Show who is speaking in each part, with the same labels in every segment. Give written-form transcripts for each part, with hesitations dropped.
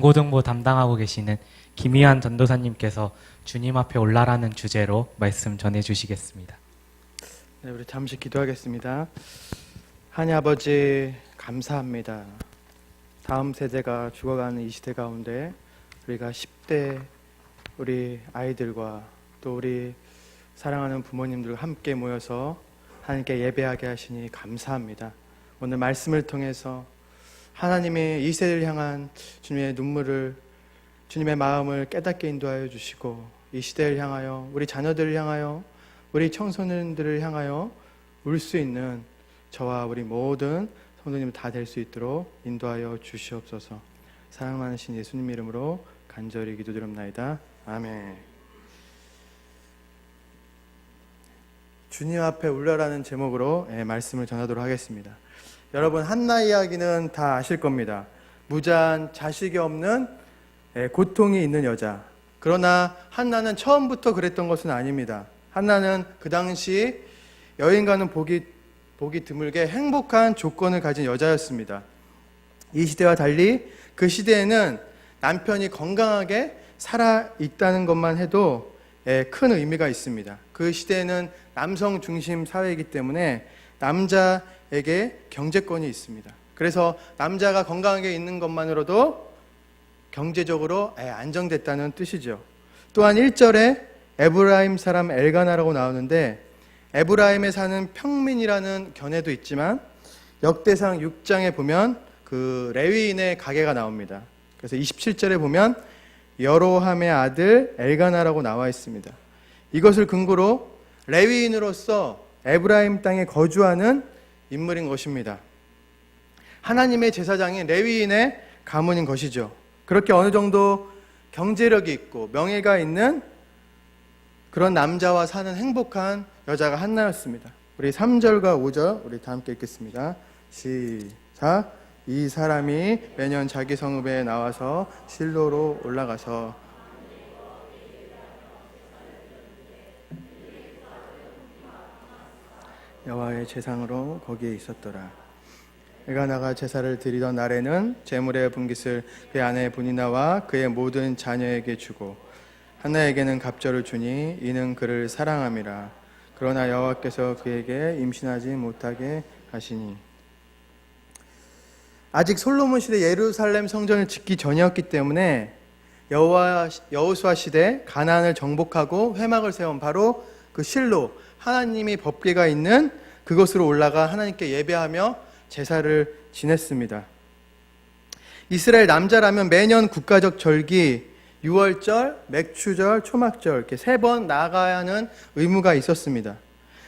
Speaker 1: 중고등부 담당하고 계시는 김희환 전도사님께서 주님 앞에 올라라는 주제로 말씀 전해 주시겠습니다.
Speaker 2: 네, 우리 잠시 기도하겠습니다. 하나님 아버지 감사합니다. 다음 세대가 죽어가는 이 시대 가운데 우리가 10대 우리 아이들과 또 우리 사랑하는 부모님들과 함께 모여서 하나님께 예배하게 하시니 감사합니다. 오늘 말씀을 통해서 하나님의 이 세대를 향한 주님의 눈물을, 주님의 마음을 깨닫게 인도하여 주시고, 이 시대를 향하여, 우리 자녀들을 향하여, 우리 청소년들을 향하여 울 수 있는 저와 우리 모든 성도님 다 될 수 있도록 인도하여 주시옵소서. 사랑 많으신 예수님 이름으로 간절히 기도드립나이다. 아멘. 주님 앞에 울려라는 제목으로 말씀을 전하도록 하겠습니다. 여러분, 한나 이야기는 다 아실 겁니다. 무자한 자식이 없는 고통이 있는 여자. 그러나 한나는 처음부터 그랬던 것은 아닙니다. 한나는 그 당시 여인과는 보기 드물게 행복한 조건을 가진 여자였습니다. 이 시대와 달리 그 시대에는 남편이 건강하게 살아있다는 것만 해도 큰 의미가 있습니다. 그 시대에는 남성 중심 사회이기 때문에 남자에게 경제권이 있습니다. 그래서 남자가 건강하게 있는 것만으로도 경제적으로 안정됐다는 뜻이죠. 또한 1절에 에브라임 사람 엘가나라고 나오는데, 에브라임에 사는 평민이라는 견해도 있지만 역대상 6장에 보면 그 레위인의 가게가 나옵니다. 그래서 27절에 보면 여로함의 아들 엘가나라고 나와 있습니다. 이것을 근거로 레위인으로서 에브라임 땅에 거주하는 인물인 것입니다. 하나님의 제사장인 레위인의 가문인 것이죠. 그렇게 어느 정도 경제력이 있고 명예가 있는 그런 남자와 사는 행복한 여자가 한나였습니다. 우리 3절과 5절 우리 다 함께 읽겠습니다. 시작. 이 사람이 매년 자기 성읍에 나와서 실로로 올라가서 여호와의 제상으로 거기에 있었더라. 엘가나가 제사를 드리던 날에는 제물의 분깃을 그의 아내 분이나와 그의 모든 자녀에게 주고 한나에게는 갑절을 주니 이는 그를 사랑함이라. 그러나 여호와께서 그에게 임신하지 못하게 하시니. 아직 솔로몬 시대 예루살렘 성전을 짓기 전이었기 때문에 여호수아 시대 가나안을 정복하고 회막을 세운 바로 그 실로, 하나님이 법궤가 있는 그곳으로 올라가 하나님께 예배하며 제사를 지냈습니다. 이스라엘 남자라면 매년 국가적 절기, 유월절, 맥추절, 초막절 이렇게 3번 나아가야 하는 의무가 있었습니다.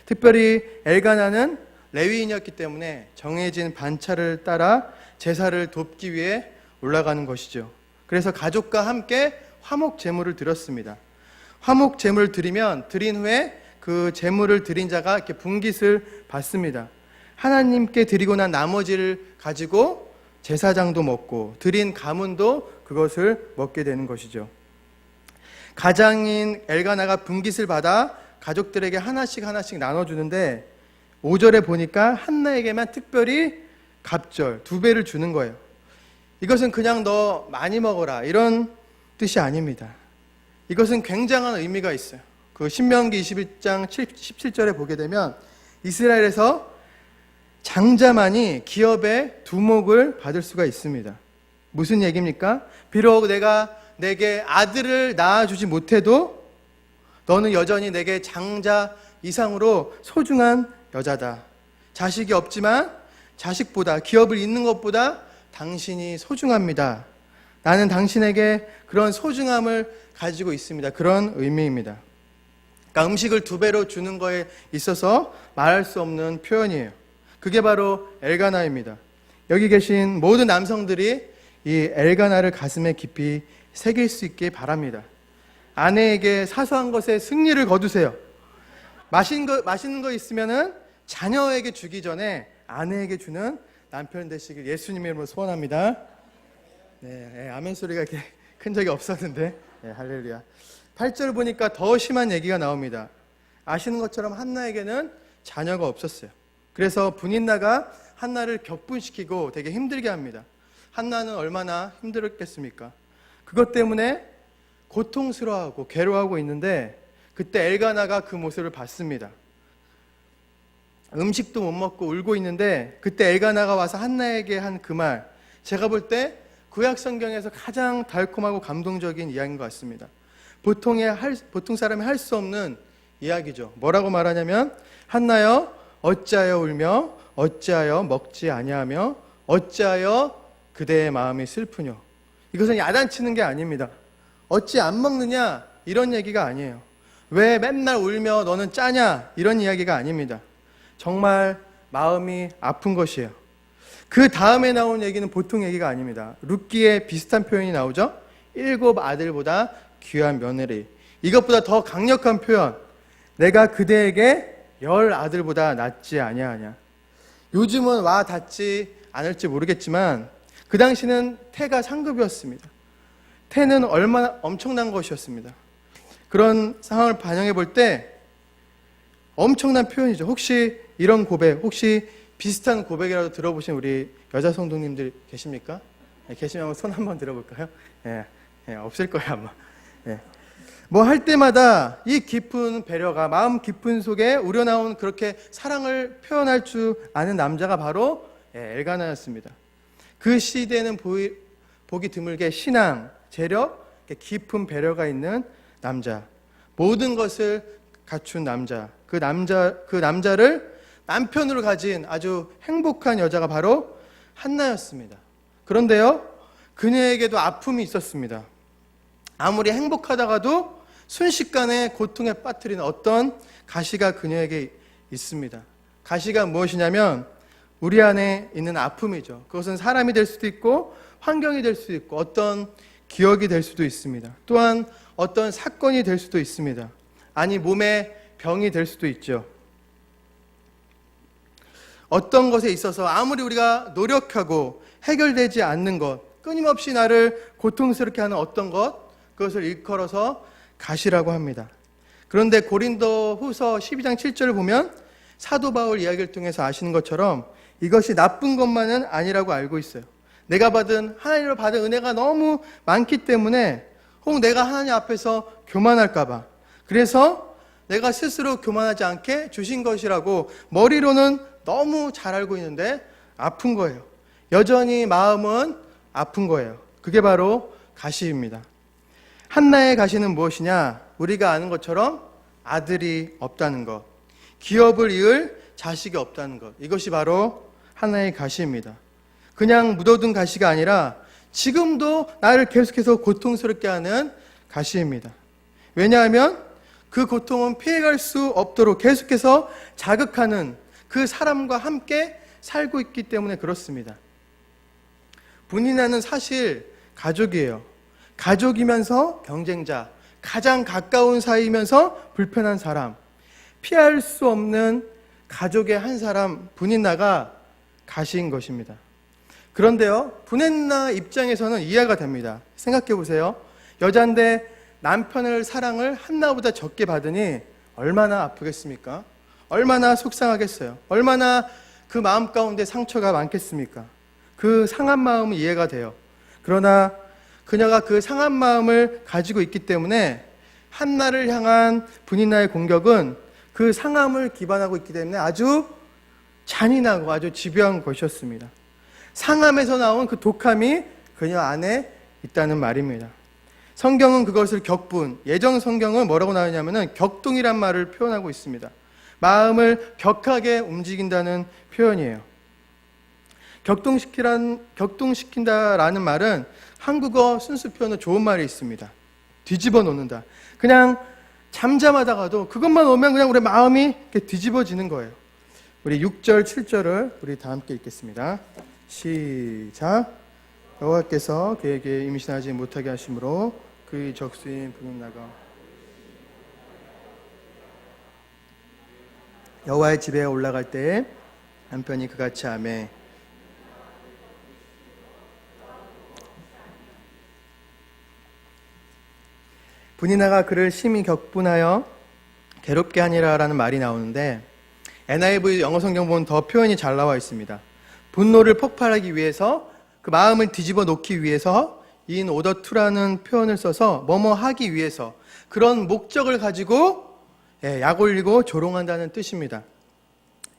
Speaker 2: 특별히 엘가나는 레위인이었기 때문에 정해진 반차를 따라 제사를 돕기 위해 올라가는 것이죠. 그래서 가족과 함께 화목 제물을 드렸습니다. 화목 제물을 드린 후에 그 제물을 드린 자가 이렇게 분깃을 받습니다. 하나님께 드리고 난 나머지를 가지고 제사장도 먹고 드린 가문도 그것을 먹게 되는 것이죠. 가장인 엘가나가 분깃을 받아 가족들에게 하나씩 나눠주는데 5절에 보니까 한나에게만 특별히 갑절 2배를 주는 거예요. 이것은 그냥 너 많이 먹어라 이런 뜻이 아닙니다. 이것은 굉장한 의미가 있어요. 그 신명기 21장 17절에 보게 되면 이스라엘에서 장자만이 기업의 두목을 받을 수가 있습니다. 무슨 얘기입니까? 비록 내가 내게 아들을 낳아주지 못해도 너는 여전히 내게 장자 이상으로 소중한 여자다. 자식이 없지만 자식보다, 기업을 잇는 것보다 당신이 소중합니다. 나는 당신에게 그런 소중함을 가지고 있습니다. 그런 의미입니다. 그러니까 음식을 2배로 주는 거에 있어서 말할 수 없는 표현이에요. 그게 바로 엘가나입니다. 여기 계신 모든 남성들이 이 엘가나를 가슴에 깊이 새길 수 있게 바랍니다. 아내에게 사소한 것에 승리를 거두세요. 맛있는 거 있으면은 자녀에게 주기 전에 아내에게 주는 남편 되시길 예수님의 이름으로 소원합니다. 네, 아멘 소리가 이렇게 큰 적이 없었는데, 네, 할렐루야. 8절 보니까 더 심한 얘기가 나옵니다. 아시는 것처럼 한나에게는 자녀가 없었어요. 그래서 분인나가 한나를 격분시키고 되게 힘들게 합니다. 한나는 얼마나 힘들었겠습니까? 그것 때문에 고통스러워하고 괴로워하고 있는데 그때 엘가나가 그 모습을 봤습니다. 음식도 못 먹고 울고 있는데 그때 엘가나가 와서 한나에게 한 그 말, 제가 볼 때 구약 성경에서 가장 달콤하고 감동적인 이야기인 것 같습니다. 보통 사람이 할 수 없는 이야기죠. 뭐라고 말하냐면, 한나여 어찌하여 울며 어찌하여 먹지 아니하며 어찌하여 그대의 마음이 슬프뇨. 이것은 야단치는 게 아닙니다. 어찌 안 먹느냐 이런 얘기가 아니에요. 왜 맨날 울며 너는 짜냐 이런 이야기가 아닙니다. 정말 마음이 아픈 것이에요. 그 다음에 나온 얘기는 보통 얘기가 아닙니다. 룻기에 비슷한 표현이 나오죠. 7 아들보다 귀한 며느리. 이것보다 더 강력한 표현, 내가 그대에게 10 아들보다 낫지 아니하냐. 요즘은 와 닿지 않을지 모르겠지만 그 당시는 태가 상급이었습니다. 태는 얼마나 엄청난 것이었습니다. 그런 상황을 반영해 볼 때 엄청난 표현이죠. 혹시 이런 고백, 혹시 비슷한 고백이라도 들어보신 우리 여자 성도님들 계십니까? 네, 계시면 손 한번 들어볼까요? 없을 거예요 아마. 뭐 할 때마다 이 깊은 배려가 마음 깊은 속에 우러나온 그렇게 사랑을 표현할 줄 아는 남자가 바로 엘가나였습니다. 그 시대에는 보기 드물게 신앙, 재력, 깊은 배려가 있는 남자, 모든 것을 갖춘 남자, 그 남자를 남편으로 가진 아주 행복한 여자가 바로 한나였습니다. 그런데요, 그녀에게도 아픔이 있었습니다. 아무리 행복하다가도 순식간에 고통에 빠뜨리는 어떤 가시가 그녀에게 있습니다. 가시가 무엇이냐면 우리 안에 있는 아픔이죠. 그것은 사람이 될 수도 있고 환경이 될 수도 있고 어떤 기억이 될 수도 있습니다. 또한 어떤 사건이 될 수도 있습니다. 아니 몸에 병이 될 수도 있죠. 어떤 것에 있어서 아무리 우리가 노력하고 해결되지 않는 것, 끊임없이 나를 고통스럽게 하는 어떤 것, 그것을 일컬어서 가시라고 합니다. 그런데 고린도 후서 12장 7절을 보면 사도 바울 이야기를 통해서 아시는 것처럼 이것이 나쁜 것만은 아니라고 알고 있어요. 내가 하나님으로 받은 은혜가 너무 많기 때문에 혹 내가 하나님 앞에서 교만할까봐, 그래서 내가 스스로 교만하지 않게 주신 것이라고 머리로는 너무 잘 알고 있는데 아픈 거예요. 여전히 마음은 아픈 거예요. 그게 바로 가시입니다. 한나의 가시는 무엇이냐? 우리가 아는 것처럼 아들이 없다는 것, 기업을 이을 자식이 없다는 것, 이것이 바로 한나의 가시입니다. 그냥 묻어둔 가시가 아니라 지금도 나를 계속해서 고통스럽게 하는 가시입니다. 왜냐하면 그 고통은 피해갈 수 없도록 계속해서 자극하는 그 사람과 함께 살고 있기 때문에 그렇습니다. 분이나는 사실 가족이에요. 가족이면서 경쟁자, 가장 가까운 사이면서 불편한 사람, 피할 수 없는 가족의 한 사람, 분인나가 가시인 것입니다. 그런데요, 분인나 입장에서는 이해가 됩니다. 생각해 보세요. 여잔데 남편을 사랑을 한나보다 적게 받으니 얼마나 아프겠습니까? 얼마나 속상하겠어요? 얼마나 그 마음 가운데 상처가 많겠습니까? 그 상한 마음은 이해가 돼요. 그러나 그녀가 그 상한 마음을 가지고 있기 때문에 한나를 향한 분인나의 공격은 그 상함을 기반하고 있기 때문에 아주 잔인하고 아주 집요한 것이었습니다. 상함에서 나온 그 독함이 그녀 안에 있다는 말입니다. 성경은 그것을 격분, 예전 성경은 뭐라고 나오냐면은 격동이란 말을 표현하고 있습니다. 마음을 격하게 움직인다는 표현이에요. 격동시킨다라는 말은 한국어 순수 표현으로 좋은 말이 있습니다. 뒤집어 놓는다. 그냥 잠잠하다가도 그것만 오면 그냥 우리 마음이 이렇게 뒤집어지는 거예요. 우리 6절, 7절을 우리 다 함께 읽겠습니다. 시작. 여호와께서 그에게 임신하지 못하게 하심으로 그의 적수인 분인나가 여호와의 집에 올라갈 때에 남편이 그같이 하매 분이나가 그를 심히 격분하여 괴롭게 하니라라는 말이 나오는데 NIV 영어 성경 보면 더 표현이 잘 나와 있습니다. 분노를 폭발하기 위해서 그 마음을 뒤집어 놓기 위해서 in order to라는 표현을 써서 뭐뭐 하기 위해서 그런 목적을 가지고 약 올리고 조롱한다는 뜻입니다.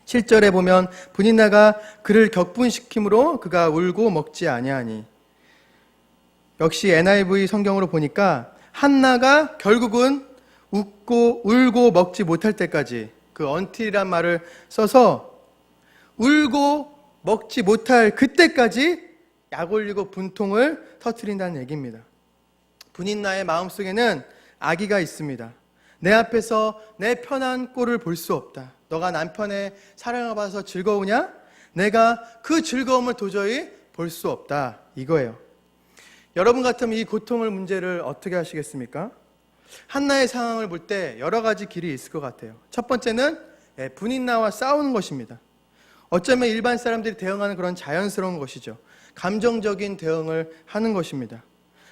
Speaker 2: 7절에 보면 분인나가 그를 격분시킴으로 그가 울고 먹지 아니하니. 역시 NIV 성경으로 보니까 한나가 결국은 울고 먹지 못할 때까지 그 until이란 말을 써서 울고 먹지 못할 그때까지 약 올리고 분통을 터뜨린다는 얘기입니다. 분인나의 마음속에는 악의가 있습니다. 내 앞에서 내 편한 꼴을 볼 수 없다. 너가 남편의 사랑을 받아서 즐거우냐? 내가 그 즐거움을 도저히 볼 수 없다. 이거예요. 여러분 같으면 이 고통을 문제를 어떻게 하시겠습니까? 한나의 상황을 볼 때 여러 가지 길이 있을 것 같아요. 첫 번째는 분인나와 싸우는 것입니다. 어쩌면 일반 사람들이 대응하는 그런 자연스러운 것이죠. 감정적인 대응을 하는 것입니다.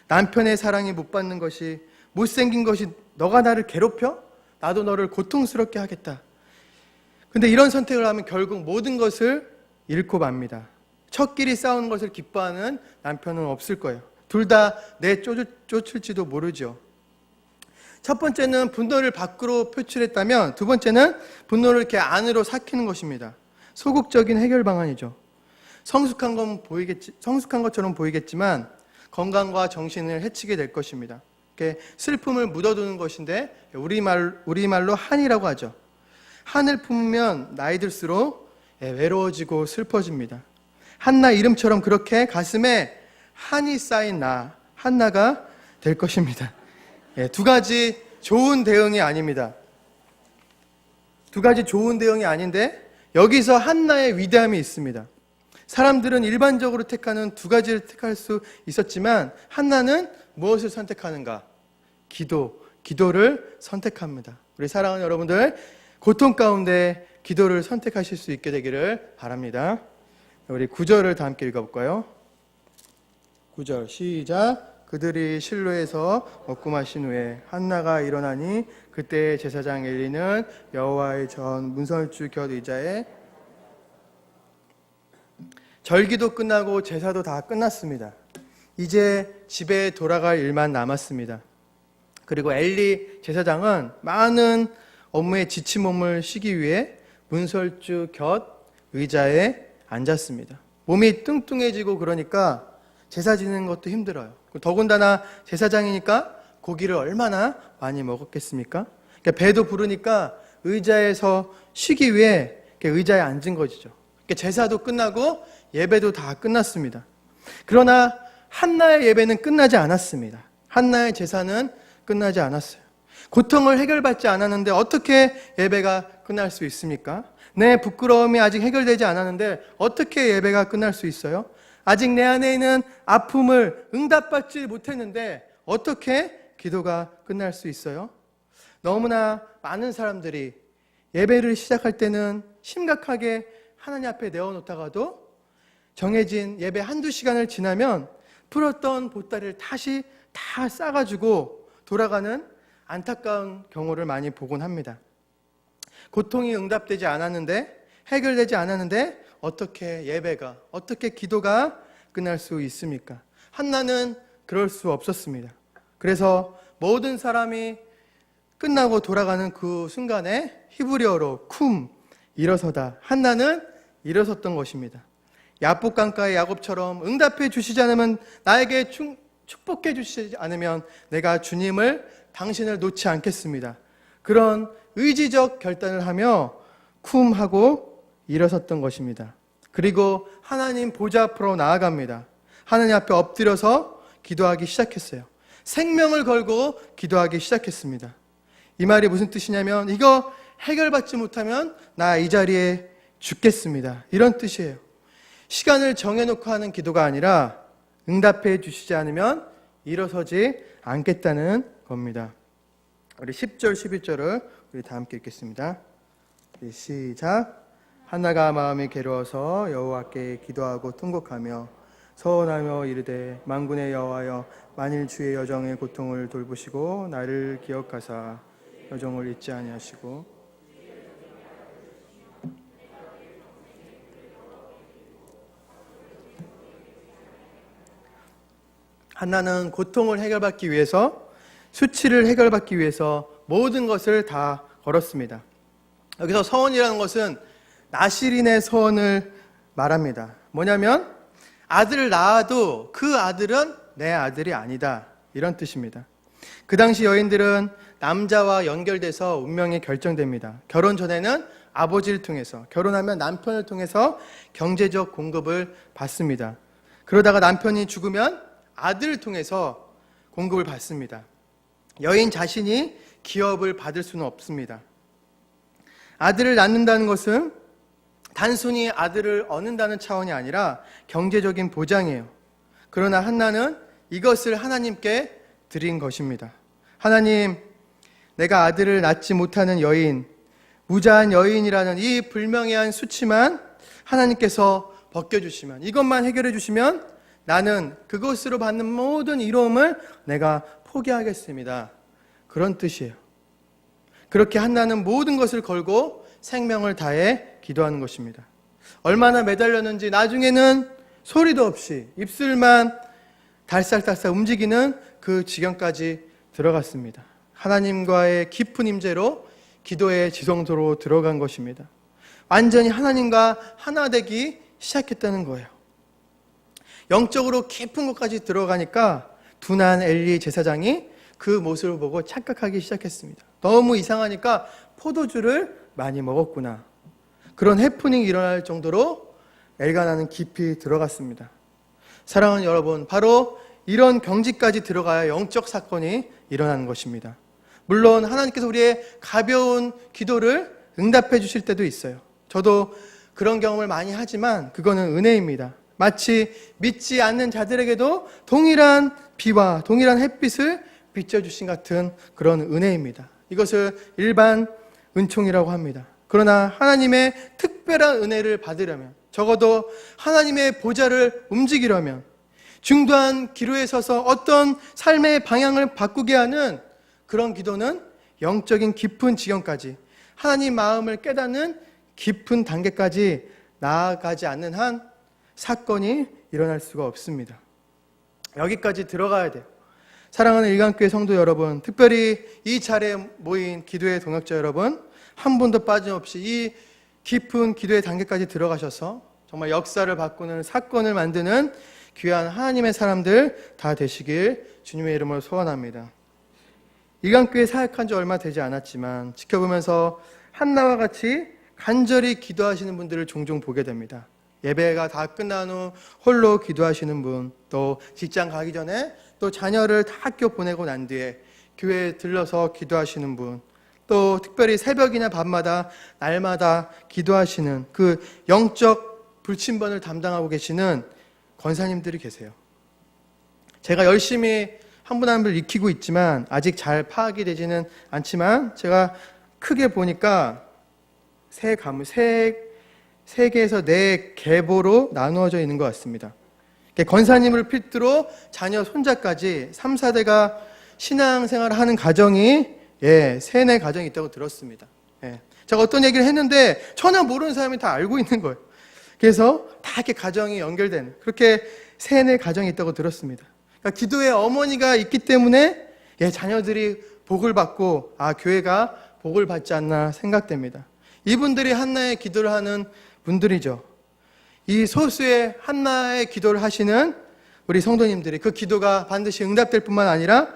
Speaker 2: 남편의 사랑이 못 받는 것이, 못생긴 것이 너가 나를 괴롭혀? 나도 너를 고통스럽게 하겠다. 근데 이런 선택을 하면 결국 모든 것을 잃고 맙니다. 첫끼리 싸우는 것을 기뻐하는 남편은 없을 거예요. 둘 다 내쫓을지도 모르죠. 첫 번째는 분노를 밖으로 표출했다면 두 번째는 분노를 이렇게 안으로 삭히는 것입니다. 소극적인 해결 방안이죠. 성숙한 것처럼 보이겠지만 건강과 정신을 해치게 될 것입니다. 이렇게 슬픔을 묻어두는 것인데 우리말로 한이라고 하죠. 한을 품으면 나이 들수록 외로워지고 슬퍼집니다. 한나 이름처럼 그렇게 가슴에 한이 쌓인 한나가 될 것입니다. 두 가지 좋은 대응이 아닙니다. 두 가지 좋은 대응이 아닌데 여기서 한나의 위대함이 있습니다. 사람들은 일반적으로 택하는 두 가지를 택할 수 있었지만 한나는 무엇을 선택하는가? 기도를 선택합니다. 우리 사랑하는 여러분들, 고통 가운데 기도를 선택하실 수 있게 되기를 바랍니다. 우리 9절을 다 함께 읽어볼까요? 9절 시작. 그들이 실로에서 먹고 마신 후에 한나가 일어나니 그때 제사장 엘리는 여호와의 전 문설주 곁 의자에 절기도 끝나고 제사도 다 끝났습니다. 이제 집에 돌아갈 일만 남았습니다. 그리고 엘리 제사장은 많은 업무에 지친 몸을 쉬기 위해 문설주 곁 의자에 앉았습니다. 몸이 뚱뚱해지고 그러니까 제사 지내는 것도 힘들어요. 더군다나 제사장이니까 고기를 얼마나 많이 먹었겠습니까? 그러니까 배도 부르니까 의자에서 쉬기 위해 의자에 앉은 것이죠. 그러니까 제사도 끝나고 예배도 다 끝났습니다. 그러나 한나의 예배는 끝나지 않았습니다. 한나의 제사는 끝나지 않았어요. 고통을 해결받지 않았는데 어떻게 예배가 끝날 수 있습니까? 내 부끄러움이 아직 해결되지 않았는데 어떻게 예배가 끝날 수 있어요? 아직 내 안에 있는 아픔을 응답받지 못했는데 어떻게 기도가 끝날 수 있어요? 너무나 많은 사람들이 예배를 시작할 때는 심각하게 하나님 앞에 내어놓다가도 정해진 예배 한두 시간을 지나면 풀었던 보따리를 다시 다 싸가지고 돌아가는 안타까운 경우를 많이 보곤 합니다. 고통이 응답되지 않았는데, 해결되지 않았는데 어떻게 예배가, 어떻게 기도가 끝날 수 있습니까? 한나는 그럴 수 없었습니다. 그래서 모든 사람이 끝나고 돌아가는 그 순간에 히브리어로 쿰, 일어서다. 한나는 일어섰던 것입니다. 야복강가의 야곱처럼 응답해 주시지 않으면, 나에게 축복해 주시지 않으면 내가 주님을, 당신을 놓지 않겠습니다. 그런 의지적 결단을 하며 쿰 하고 일어섰던 것입니다. 그리고 하나님 보좌 앞으로 나아갑니다. 하나님 앞에 엎드려서 기도하기 시작했어요. 생명을 걸고 기도하기 시작했습니다. 이 말이 무슨 뜻이냐면, 이거 해결받지 못하면 나 이 자리에 죽겠습니다. 이런 뜻이에요. 시간을 정해놓고 하는 기도가 아니라 응답해 주시지 않으면 일어서지 않겠다는 겁니다. 우리 10절, 11절을 우리 다 함께 읽겠습니다. 시작. 한나가 마음이 괴로워서 여호와께 기도하고 통곡하며 서원하며 이르되, 만군의 여호와여, 만일 주의 여정의 고통을 돌보시고 나를 기억하사 여정을 잊지 아니하시고 한나는 고통을 해결받기 위해서, 수치를 해결받기 위해서 모든 것을 다 걸었습니다. 여기서 서원이라는 것은 나실인의 서원을 말합니다. 뭐냐면 아들을 낳아도 그 아들은 내 아들이 아니다, 이런 뜻입니다. 그 당시 여인들은 남자와 연결돼서 운명이 결정됩니다. 결혼 전에는 아버지를 통해서, 결혼하면 남편을 통해서 경제적 공급을 받습니다. 그러다가 남편이 죽으면 아들을 통해서 공급을 받습니다. 여인 자신이 기업을 받을 수는 없습니다. 아들을 낳는다는 것은 단순히 아들을 얻는다는 차원이 아니라 경제적인 보장이에요. 그러나 한나는 이것을 하나님께 드린 것입니다. 하나님, 내가 아들을 낳지 못하는 여인, 무자한 여인이라는 이 불명예한 수치만 하나님께서 벗겨주시면, 이것만 해결해 주시면 나는 그것으로 받는 모든 이로움을 내가 포기하겠습니다. 그런 뜻이에요. 그렇게 한나는 모든 것을 걸고 생명을 다해 기도하는 것입니다. 얼마나 매달렸는지 나중에는 소리도 없이 입술만 달싹달싹 움직이는 그 지경까지 들어갔습니다. 하나님과의 깊은 임재로 기도의 지성소로 들어간 것입니다. 완전히 하나님과 하나 되기 시작했다는 거예요. 영적으로 깊은 곳까지 들어가니까 둔한 엘리 제사장이 그 모습을 보고 착각하기 시작했습니다. 너무 이상하니까 포도주를 많이 먹었구나. 그런 해프닝이 일어날 정도로 엘가나는 깊이 들어갔습니다. 사랑하는 여러분, 바로 이런 경지까지 들어가야 영적 사건이 일어나는 것입니다. 물론 하나님께서 우리의 가벼운 기도를 응답해 주실 때도 있어요. 저도 그런 경험을 많이 하지만 그거는 은혜입니다. 마치 믿지 않는 자들에게도 동일한 비와 동일한 햇빛을 비춰주신 같은 그런 은혜입니다. 이것을 일반 은총이라고 합니다. 그러나 하나님의 특별한 은혜를 받으려면, 적어도 하나님의 보좌를 움직이려면, 중도한 기로에 서서 어떤 삶의 방향을 바꾸게 하는 그런 기도는 영적인 깊은 지경까지, 하나님 마음을 깨닫는 깊은 단계까지 나아가지 않는 한 사건이 일어날 수가 없습니다. 여기까지 들어가야 돼요. 사랑하는 일강교회 성도 여러분, 특별히 이 자리에 모인 기도의 동역자 여러분, 한 분도 빠짐없이 이 깊은 기도의 단계까지 들어가셔서 정말 역사를 바꾸는 사건을 만드는 귀한 하나님의 사람들 다 되시길 주님의 이름으로 소원합니다. 일강교회 사역한 지 얼마 되지 않았지만 지켜보면서 한나와 같이 간절히 기도하시는 분들을 종종 보게 됩니다. 예배가 다 끝난 후 홀로 기도하시는 분, 또 직장 가기 전에 또 자녀를 다 학교 보내고 난 뒤에 교회에 들러서 기도하시는 분, 또 특별히 새벽이나 밤마다 날마다 기도하시는 그 영적 불침번을 담당하고 계시는 권사님들이 계세요. 제가 열심히 한 분 한 분을 익히고 있지만 아직 잘 파악이 되지는 않지만 제가 크게 보니까 세 개에서 네 계보로 나누어져 있는 것 같습니다. 권사님을 필두로 자녀, 손자까지 3, 4대가 신앙생활을 하는 가정이 3, 4 가정이 있다고 들었습니다. 제가 어떤 얘기를 했는데 전혀 모르는 사람이 다 알고 있는 거예요. 그래서 다 이렇게 가정이 연결되는, 그렇게 3, 4 가정이 있다고 들었습니다. 그러니까 기도의 어머니가 있기 때문에 자녀들이 복을 받고 교회가 복을 받지 않나 생각됩니다. 이분들이 한나의 기도를 하는 분들이죠. 이 소수의 한나의 기도를 하시는 우리 성도님들이 그 기도가 반드시 응답될 뿐만 아니라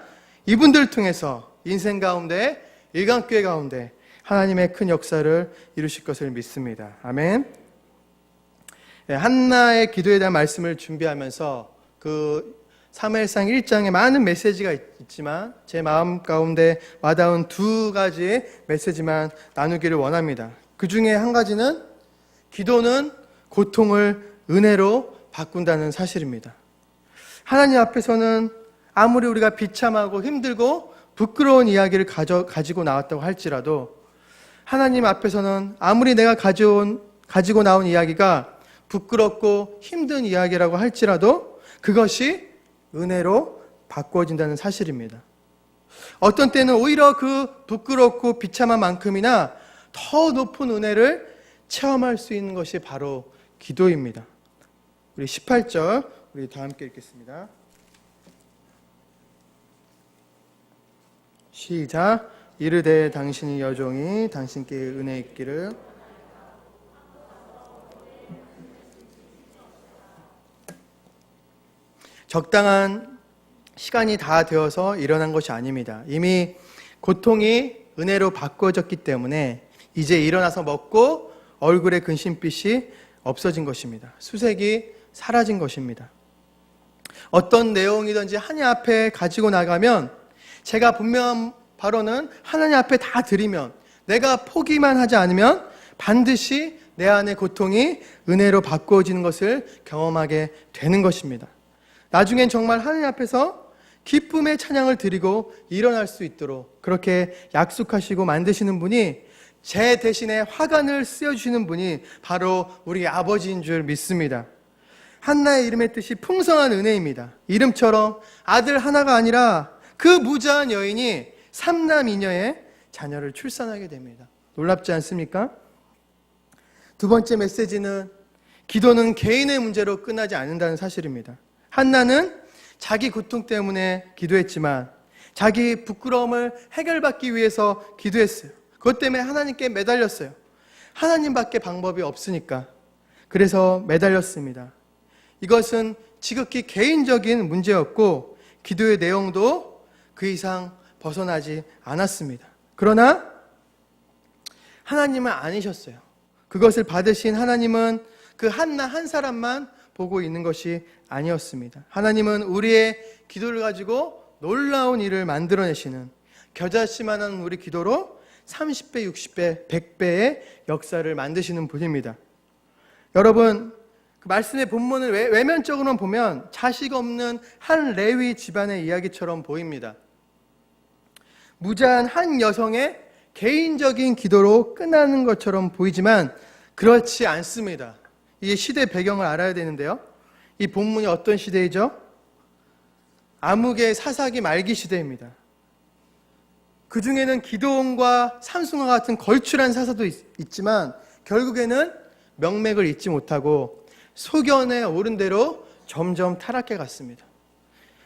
Speaker 2: 이분들을 통해서 인생 가운데, 일강교회 가운데 하나님의 큰 역사를 이루실 것을 믿습니다. 아멘. 한나의 기도에 대한 말씀을 준비하면서 그 사무엘상 1장에 많은 메시지가 있지만 제 마음 가운데 와닿은 2가지 메시지만 나누기를 원합니다. 그 중에 한 가지는 기도는 고통을 은혜로 바꾼다는 사실입니다. 하나님 앞에서는 아무리 우리가 비참하고 힘들고 부끄러운 이야기를 가지고 나왔다고 할지라도 하나님 앞에서는 아무리 내가 가지고 나온 이야기가 부끄럽고 힘든 이야기라고 할지라도 그것이 은혜로 바꿔진다는 사실입니다. 어떤 때는 오히려 그 부끄럽고 비참한 만큼이나 더 높은 은혜를 체험할 수 있는 것이 바로 기도입니다. 우리 18절 우리 다 함께 읽겠습니다. 시작. 이르되 당신이 여종이 당신께 은혜 있기를. 적당한 시간이 다 되어서 일어난 것이 아닙니다. 이미 고통이 은혜로 바꿔졌기 때문에 이제 일어나서 먹고 얼굴의 근심빛이 없어진 것입니다. 수색이 사라진 것입니다. 어떤 내용이든지 하나님 앞에 가지고 나가면 제가 분명한 바로는 하나님 앞에 다 드리면, 내가 포기만 하지 않으면 반드시 내 안의 고통이 은혜로 바꿔지는 것을 경험하게 되는 것입니다. 나중엔 정말 하나님 앞에서 기쁨의 찬양을 드리고 일어날 수 있도록 그렇게 약속하시고 만드시는 분이, 제 대신에 화관을 씌워주시는 분이 바로 우리 아버지인 줄 믿습니다. 한나의 이름의 뜻이 풍성한 은혜입니다. 이름처럼 아들 하나가 아니라 그 무자한 여인이 3남 2녀의 자녀를 출산하게 됩니다. 놀랍지 않습니까? 두 번째 메시지는 기도는 개인의 문제로 끝나지 않는다는 사실입니다. 한나는 자기 고통 때문에 기도했지만 자기 부끄러움을 해결받기 위해서 기도했어요. 그것 때문에 하나님께 매달렸어요. 하나님밖에 방법이 없으니까. 그래서 매달렸습니다. 이것은 지극히 개인적인 문제였고 기도의 내용도 그 이상 벗어나지 않았습니다. 그러나 하나님은 아니셨어요. 그것을 받으신 하나님은 그 한나 한 사람만 보고 있는 것이 아니었습니다. 하나님은 우리의 기도를 가지고 놀라운 일을 만들어내시는, 겨자씨만한 우리 기도로 30배, 60배, 100배의 역사를 만드시는 분입니다. 여러분, 그 말씀의 본문을 외면적으로만 보면 자식 없는 한 레위 집안의 이야기처럼 보입니다. 무자한 한 여성의 개인적인 기도로 끝나는 것처럼 보이지만 그렇지 않습니다. 이 시대 배경을 알아야 되는데요. 이 본문이 어떤 시대이죠? 암흑의 사사기 말기 시대입니다. 그 중에는 기드온과 삼손과 같은 걸출한 사사도 있지만 결국에는 명맥을 잊지 못하고 소견에 오른 대로 점점 타락해 갔습니다.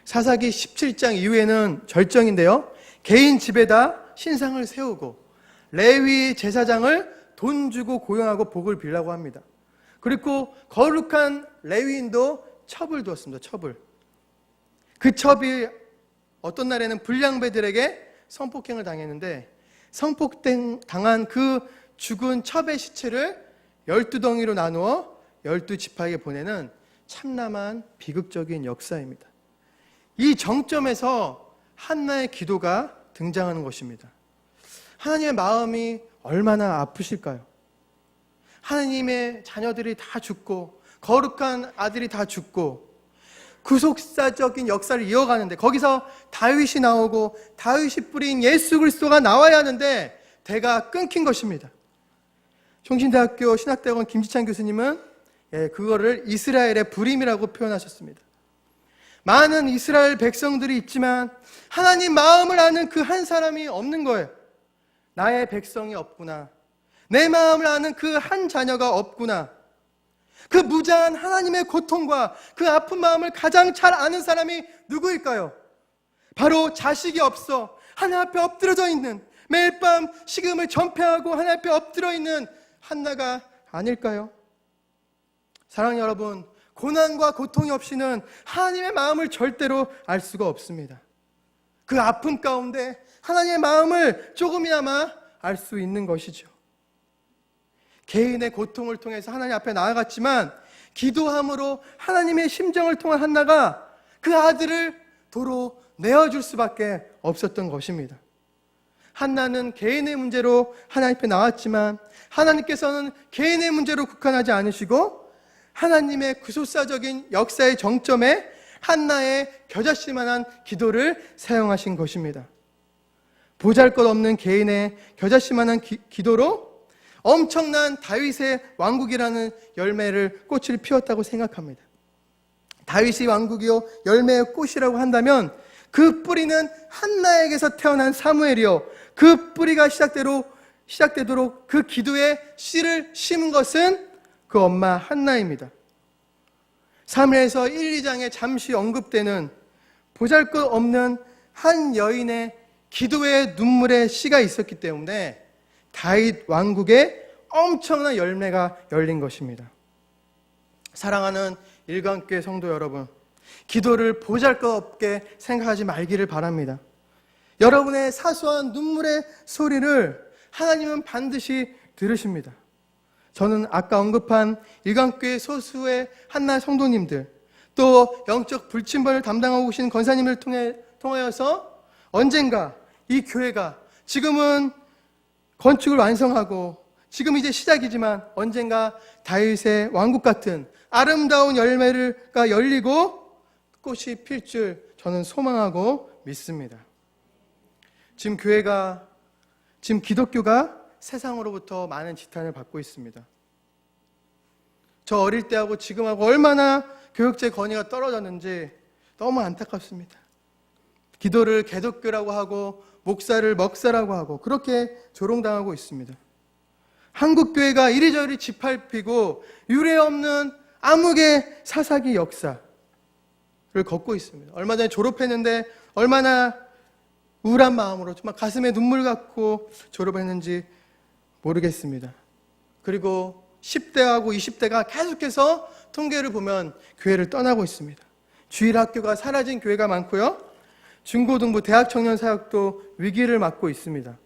Speaker 2: 사사기 17장 이후에는 절정인데요. 개인 집에다 신상을 세우고 레위 제사장을 돈 주고 고용하고 복을 빌라고 합니다. 그리고 거룩한 레위인도 첩을 두었습니다. 첩을. 그 첩이 어떤 날에는 불량배들에게 성폭행을 당했는데 성폭행당한 그 죽은 첩의 시체를 12덩이로 나누어 12지파에게 보내는 참담한 비극적인 역사입니다. 이 정점에서 한나의 기도가 등장하는 것입니다. 하나님의 마음이 얼마나 아프실까요? 하나님의 자녀들이 다 죽고 거룩한 아들이 다 죽고 구속사적인 역사를 이어가는데 거기서 다윗이 나오고 다윗이 뿌린 예수 그리스도가 나와야 하는데 대가 끊긴 것입니다. 총신대학교 신학대학원 김지찬 교수님은 그거를 이스라엘의 불임이라고 표현하셨습니다. 많은 이스라엘 백성들이 있지만 하나님 마음을 아는 그 한 사람이 없는 거예요. 나의 백성이 없구나. 내 마음을 아는 그 한 자녀가 없구나. 그 무자한 하나님의 고통과 그 아픈 마음을 가장 잘 아는 사람이 누구일까요? 바로 자식이 없어 하나님 앞에 엎드려져 있는, 매일 밤 식음을 전폐하고 하나님 앞에 엎드려 있는 한나가 아닐까요? 사랑하는 여러분, 고난과 고통이 없이는 하나님의 마음을 절대로 알 수가 없습니다. 그 아픔 가운데 하나님의 마음을 조금이나마 알 수 있는 것이죠. 개인의 고통을 통해서 하나님 앞에 나아갔지만 기도함으로 하나님의 심정을 통한 한나가 그 아들을 도로 내어줄 수밖에 없었던 것입니다. 한나는 개인의 문제로 하나님 앞에 나왔지만 하나님께서는 개인의 문제로 국한하지 않으시고 하나님의 구속사적인 역사의 정점에 한나의 겨자씨만한 기도를 사용하신 것입니다. 보잘것없는 개인의 겨자씨만한 기도로 엄청난 다윗의 왕국이라는 꽃을 피웠다고 생각합니다. 다윗의 왕국이요 열매의 꽃이라고 한다면 그 뿌리는 한나에게서 태어난 사무엘이요 그 뿌리가 시작되도록 그 기도에 씨를 심은 것은 그 엄마 한나입니다. 사무엘서 1, 2장에 잠시 언급되는 보잘것없는 한 여인의 기도의 눈물의 씨가 있었기 때문에 다윗 왕국에 엄청난 열매가 열린 것입니다. 사랑하는 일강교회 성도 여러분, 기도를 보잘것없게 생각하지 말기를 바랍니다. 여러분의 사소한 눈물의 소리를 하나님은 반드시 들으십니다. 저는 아까 언급한 일강교회 소수의 한나 성도님들, 또 영적 불침번을 담당하고 계신 권사님을 통하여서 언젠가 이 교회가 지금은 건축을 완성하고 지금 이제 시작이지만 언젠가 다윗의 왕국 같은 아름다운 열매가 열리고 꽃이 필 줄 저는 소망하고 믿습니다. 지금 기독교가 세상으로부터 많은 지탄을 받고 있습니다. 저 어릴 때하고 지금하고 얼마나 교육제 권위가 떨어졌는지 너무 안타깝습니다. 기도를 개독교라고 하고 목사를 먹사라고 하고 그렇게 조롱당하고 있습니다. 한국교회가 이리저리 짓밟히고 유례없는 암흑의 사사기 역사를 걷고 있습니다. 얼마 전에 졸업했는데 얼마나 우울한 마음으로 정말 가슴에 눈물 갖고 졸업했는지 모르겠습니다. 그리고 10대하고 20대가 계속해서 통계를 보면 교회를 떠나고 있습니다. 주일학교가 사라진 교회가 많고요. 중고등부, 대학 청년 사역도 위기를 맞고 있습니다.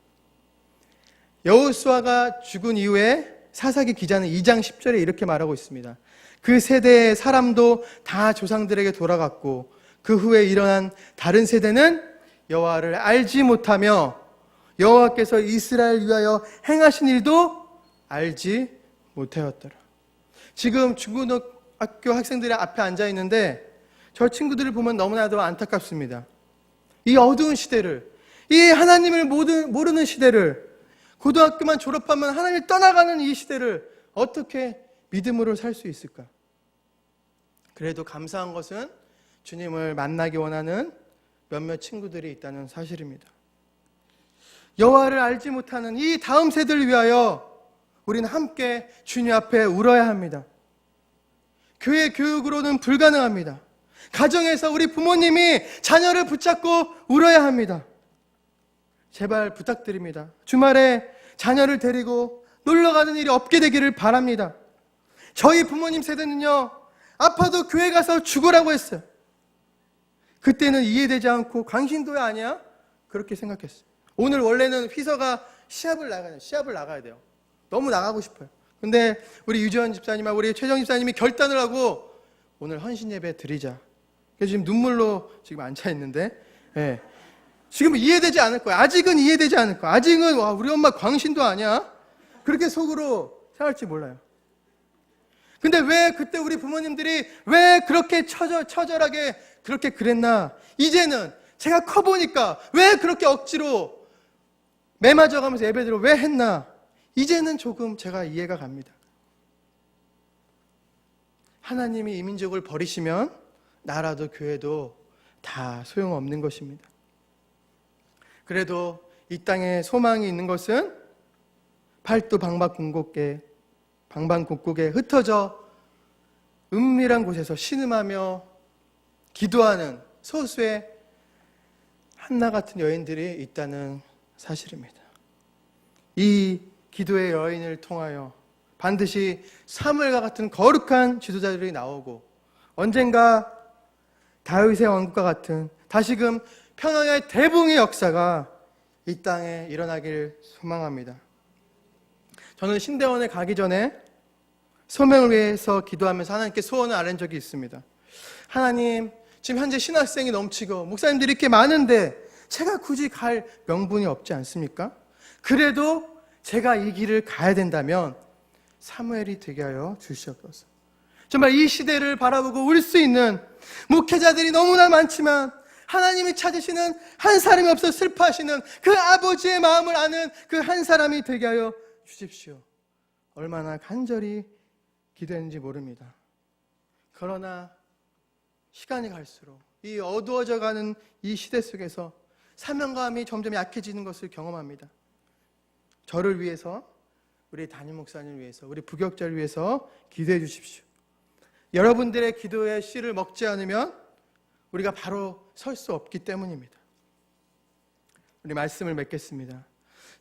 Speaker 2: 여호수아가 죽은 이후에 사사기 기자는 2장 10절에 이렇게 말하고 있습니다. 그 세대의 사람도 다 조상들에게 돌아갔고 그 후에 일어난 다른 세대는 여호와를 알지 못하며 여호와께서 이스라엘 위하여 행하신 일도 알지 못하였더라. 지금 중고등학교 학생들의 앞에 앉아 있는데 저 친구들을 보면 너무나도 안타깝습니다. 이 어두운 시대를, 이 하나님을 모르는 시대를, 고등학교만 졸업하면 하나님을 떠나가는 이 시대를 어떻게 믿음으로 살 수 있을까? 그래도 감사한 것은 주님을 만나기 원하는 몇몇 친구들이 있다는 사실입니다. 여호와를 알지 못하는 이 다음 세대를 위하여 우리는 함께 주님 앞에 울어야 합니다. 교회 교육으로는 불가능합니다. 가정에서 우리 부모님이 자녀를 붙잡고 울어야 합니다. 제발 부탁드립니다. 주말에 자녀를 데리고 놀러가는 일이 없게 되기를 바랍니다. 저희 부모님 세대는요, 아파도 교회 가서 죽으라고 했어요. 그때는 이해되지 않고 광신도야 아니야? 그렇게 생각했어요. 오늘 원래는 휘서가 시합을 나가야 돼요. 너무 나가고 싶어요. 근데 우리 유지원 집사님과 우리 최정 집사님이 결단을 하고 오늘 헌신 예배 드리자. 그래서 지금 눈물로 지금 앉아 있는데, 예. 지금 이해되지 않을 거예요. 아직은 이해되지 않을 거예요. 아직은 와, 우리 엄마 광신도 아니야? 그렇게 속으로 생각할지 몰라요. 근데 왜 그때 우리 부모님들이 왜 그렇게 처절하게 그렇게 그랬나? 이제는 제가 커보니까 왜 그렇게 억지로 매맞아가면서 예배들을 왜 했나? 이제는 조금 제가 이해가 갑니다. 하나님이 이 민족을 버리시면 나라도 교회도 다 소용없는 것입니다. 그래도 이 땅에 소망이 있는 것은 팔도 방방곡곡에 흩어져 은밀한 곳에서 신음하며 기도하는 소수의 한나 같은 여인들이 있다는 사실입니다. 이 기도의 여인을 통하여 반드시 사무엘과 같은 거룩한 지도자들이 나오고 언젠가 다윗의 왕국과 같은 다시금 평화의 대붕의 역사가 이 땅에 일어나길 소망합니다. 저는 신대원에 가기 전에 소명을 위해서 기도하면서 하나님께 소원을 아뢰는 적이 있습니다. 하나님, 지금 현재 신학생이 넘치고 목사님들이 이렇게 많은데 제가 굳이 갈 명분이 없지 않습니까? 그래도 제가 이 길을 가야 된다면 사무엘이 되게 하여 주시옵소서. 정말 이 시대를 바라보고 울 수 있는 목회자들이 너무나 많지만 하나님이 찾으시는 한 사람이 없어 슬퍼하시는 그 아버지의 마음을 아는 그 한 사람이 되게 하여 주십시오. 얼마나 간절히 기도했는지 모릅니다. 그러나 시간이 갈수록 이 어두워져 가는 이 시대 속에서 사명감이 점점 약해지는 것을 경험합니다. 저를 위해서, 우리 담임 목사님을 위해서, 우리 부격자를 위해서 기도해 주십시오. 여러분들의 기도의 씨를 먹지 않으면 우리가 바로 설 수 없기 때문입니다. 우리 말씀을 맺겠습니다.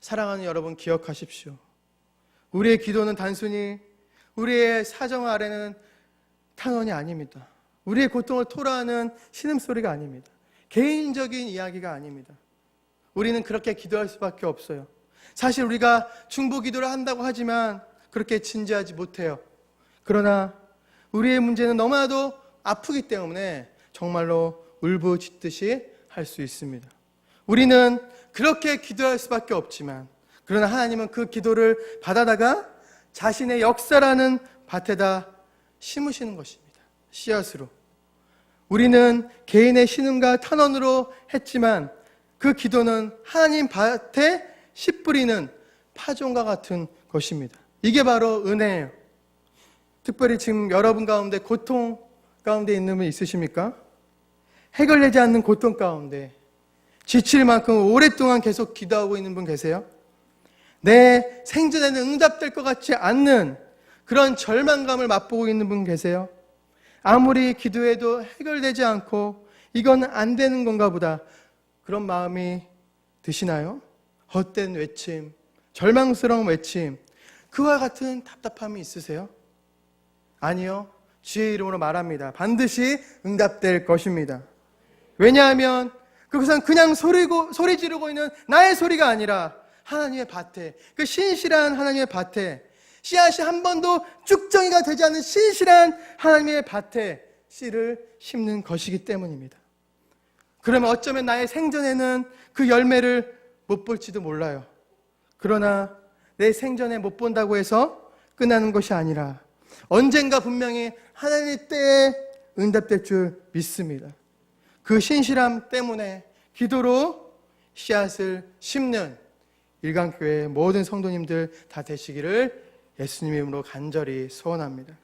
Speaker 2: 사랑하는 여러분, 기억하십시오. 우리의 기도는 단순히 우리의 사정 아래는 탄원이 아닙니다. 우리의 고통을 토로하는 신음소리가 아닙니다. 개인적인 이야기가 아닙니다. 우리는 그렇게 기도할 수밖에 없어요. 사실 우리가 중보 기도를 한다고 하지만 그렇게 진지하지 못해요. 그러나 우리의 문제는 너무나도 아프기 때문에 정말로 울부짖듯이 할 수 있습니다. 우리는 그렇게 기도할 수밖에 없지만, 그러나 하나님은 그 기도를 받아다가 자신의 역사라는 밭에다 심으시는 것입니다. 씨앗으로. 우리는 개인의 신음과 탄원으로 했지만 그 기도는 하나님 밭에 씨 뿌리는 파종과 같은 것입니다. 이게 바로 은혜예요. 특별히 지금 여러분 가운데 고통 가운데 있는 분 있으십니까? 해결되지 않는 고통 가운데 지칠 만큼 오랫동안 계속 기도하고 있는 분 계세요? 내 생전에는 응답될 것 같지 않는 그런 절망감을 맛보고 있는 분 계세요? 아무리 기도해도 해결되지 않고 이건 안 되는 건가 보다, 그런 마음이 드시나요? 헛된 외침, 절망스러운 외침, 그와 같은 답답함이 있으세요? 아니요. 주의 이름으로 말합니다. 반드시 응답될 것입니다. 왜냐하면 그것은 그냥 소리 지르고 있는 나의 소리가 아니라 하나님의 밭에, 그 신실한 하나님의 밭에, 씨앗이 한 번도 쭉정이가 되지 않는 신실한 하나님의 밭에 씨를 심는 것이기 때문입니다. 그러면 어쩌면 나의 생전에는 그 열매를 못 볼지도 몰라요. 그러나 내 생전에 못 본다고 해서 끝나는 것이 아니라 언젠가 분명히 하나님의 때에 응답될 줄 믿습니다. 그 신실함 때문에 기도로 씨앗을 심는 일강교회 모든 성도님들 다 되시기를 예수님의 이름으로 간절히 소원합니다.